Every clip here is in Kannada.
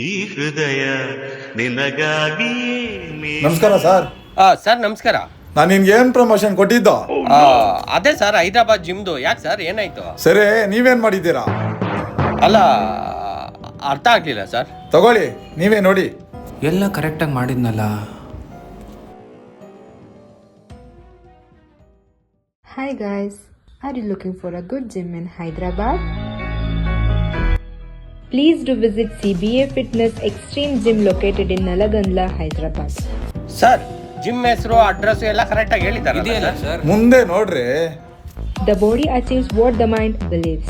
ಈ ಹೃದಯ ನಿನಗಾಗಿಯೇ ನಮಸ್ಕಾರ ಸರ್. ಸರ್ ನಮಸ್ಕಾರ. ನಾನು ನಿನ್ಗೆ ಏನ್ ಪ್ರಮೋಷನ್ ಕೊಟ್ಟಿದ್ದು? ಅದೇ ಸರ್ ಹೈದರಾಬಾದ್ ಜಿಮ್ದು. ಯಾಕೆ ಸರ್ ಏನಾಯ್ತು? ಸರಿ, ನೀವೇನ್ ಮಾಡಿದ್ದೀರಾ? ಅಲ್ಲ ಅರ್ಥ ಆಗ್ಲಿಲ್ಲ ಸರ್. ತಗೊಳ್ಳಿ, ನೀವೇ ನೋಡಿ. ಎಲ್ಲ ಕರೆಕ್ಟಾಗಿ ಮಾಡಿದ್ನಲ್ಲ. Hi guys, are you looking for a good gym in Hyderabad? Please do visit CBA Fitness Extreme Gym located in Nalagandla, Hyderabad. Sir gym ಹೆಸರು ಅಡ್ರೆಸ್ ಎಲ್ಲ ಕರೆಕ್ಟ್ ಆಗಿ ಇದೆಯಲ್ಲ ಹೇಳಿದಾರಲ್ಲ ಸರ್? ಮುಂದೆ ನೋಡ್ರಿ. The body achieves what the mind believes.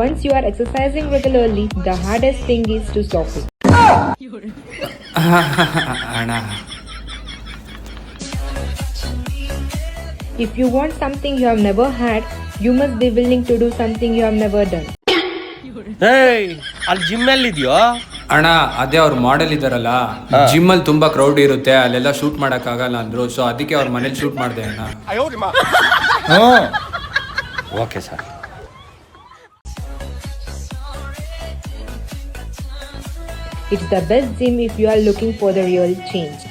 Once you are exercising regularly, the hardest thing is to stop it. ಅಣ್ಣ, If you want something you have never had, you must be willing to do something you have never done. ಏಯ್ ಅಲ್ಲಿ ಜಿಮ್ ಎಲ್ಲಿ ಇದೆಯೋ? ಅಣ್ಣ ಅದೇ ಅವ್ರ ಮಾಡೆಲ್ ಇದಾರಲ್ಲ, ಜಿಮ್ ಅಲ್ಲಿ ತುಂಬಾ ಕ್ರೌಡ್ ಇರುತ್ತೆ, ಅಲ್ಲೆಲ್ಲ ಶೂಟ್ ಮಾಡಕ್ ಆಗಲ್ಲ ಅಂದ್ರು. ಸೊ ಅದಕ್ಕೆ ಅವ್ರ ಮನೇಲಿ ಶೂಟ್ ಮಾಡಿದೆ ಅಣ್ಣ. ಹ್ಮ್. Okay sir. It's the best gym if you are looking for the real change.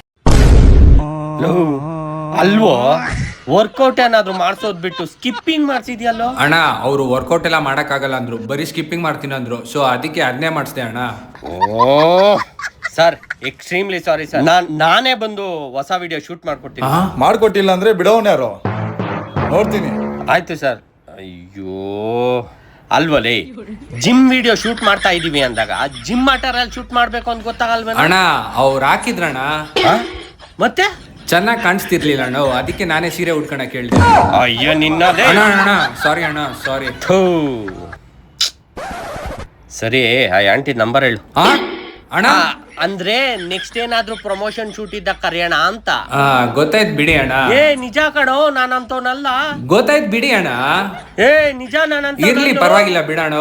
ಅಲ್ವೋ ವರ್ಕೌಟ್ ಏನಾದ್ರು ಮಾಡ್ಸೋದ್ ಬಿಟ್ಟು ಸ್ಕಿಪ್ಪಿಂಗ್ ಮಾಡ್ಸಿದ್ಯಲ್ಲೋ? ಅಣ್ಣ ಅವರು ವರ್ಕೌಟ್ ಎಲ್ಲ ಮಾಡಕ್ ಆಗಲ್ಲ ಅಂದ್ರು, ಬರೀ ಸ್ಕಿಪ್ಪಿಂಗ್ ಮಾಡ್ತೀನಿ ಅಂದ್ರು. ಸೊ ಅದಕ್ಕೆ ಅದನ್ನೇ ಮಾಡಿಸ್ದೆ ಅಣ್ಣ. ಓ ಸರ್, ಎಕ್ಸ್ಟ್ರೀಮ್ಲಿ ಸಾರಿ ಸರ್. ನಾನೇ ಬಂದು ಹೊಸ ವಿಡಿಯೋ ಶೂಟ್ ಮಾಡ್ಕೊಡ್ತೀನಿ. ಮಾಡ್ಕೊಟ್ಟಿಲ್ಲ ಅಂದ್ರೆ ಬಿಡೋನ್ಯಾರು? ನೋಡ್ತೀನಿ. ಆಯ್ತು ಸರ್. ಅಯ್ಯೋ ಅಲ್ವಲೇ, ಜಿಮ್ ವಿಡಿಯೋ ಶೂಟ್ ಮಾಡ್ತಾ ಇದೀವಿ ಅಂದಾಗ ಜಿಮ್ ಮ್ಯಾಟರಲ್ಲಿ ಶೂಟ್ ಮಾಡ್ಬೇಕು ಅಂತ ಗೊತ್ತಾಗಲ್ವೇ? ಅಣ್ಣ ಅವ್ರು ಹಾಕಿದ್ರಣ್ಣ, ಮತ್ತೆ ಚೆನ್ನಾಗಿ ಕಾಣಿಸ್ತಿರ್ಲಿಲ್ಲ ಅಣ್ಣ, ಅದಕ್ಕೆ ನಾನೇ ಸೀರೆ ಉಟ್ಕೊಳಕ್ ಹೇಳಿದೆ. ಅಯ್ಯೋ ನಿನ್ನದೇ. ಅಣ್ಣ ಅಣ್ಣ ಸಾರಿ ಅಣ್ಣ, ಸಾರಿ. ಸರಿ, ಆ ಆಂಟಿ ನಂಬರ್ ಹೇಳು. ಅಣ್ಣ ಅಂದ್ರೆ ನೆಕ್ಸ್ಟ್ ಏನಾದ್ರೂ ಪ್ರಮೋಷನ್ ಶೂಟ್ ಇದ್ದ ಕರೆಯೋಣ ಅಂತ. ಗೊತ್ತಾಯ್ತು ಬಿಡಿ ಅಣ್ಣ. ಏ ನಿಜ ಕಣೋ, ನಾನಂತವನಲ್ಲ. ಗೊತ್ತಾಯ್ತು ಬಿಡಿ ಅಣ್ಣ. ಏ ನಿಜ, ನಾನಂತ ಇರ್ಲಿ ಪರವಾಗಿಲ್ಲ ಬಿಡೋಣ.